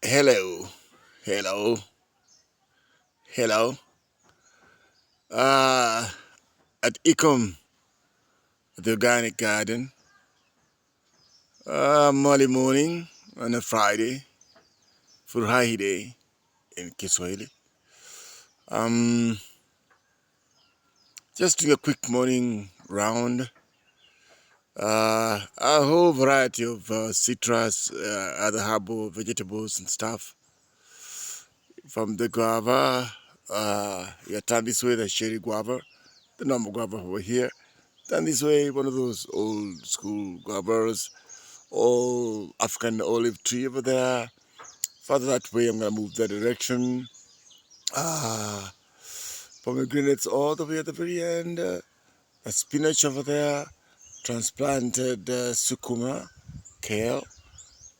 Hello, hello, hello. Uh, at EKOM, the organic garden, Monday morning on a Friday, Furahi Day in Kiswahili. Um, just doing a quick morning round. A whole variety of citrus, other herbal vegetables and stuff. From the guava, yeah, turn this way, the cherry guava, the normal guava over here. Turn this way, one of those old school guavas, all African olive tree over there. Further that way, I'm gonna move that direction. Ah, pomegranates all the way at the very end. A spinach over there, transplanted sukuma, kale.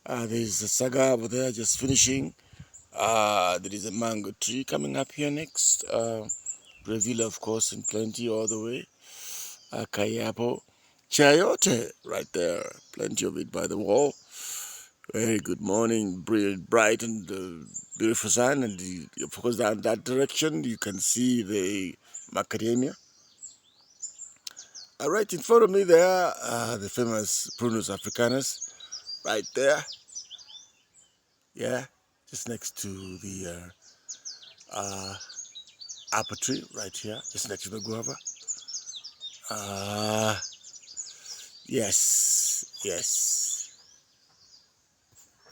There's a saga over there just finishing. There is a mango tree coming up here next. Brevilla, of course, in plenty all the way. Kayapo. Chayote right there. Plenty of it by the wall. Very good morning, bright and beautiful sun. And of course, down that direction, you can see the macadamia. Right in front of me there, the famous Prunus africanus, right there. Yeah, just next to the apple tree, right here, just next to the guava. Yes, yes.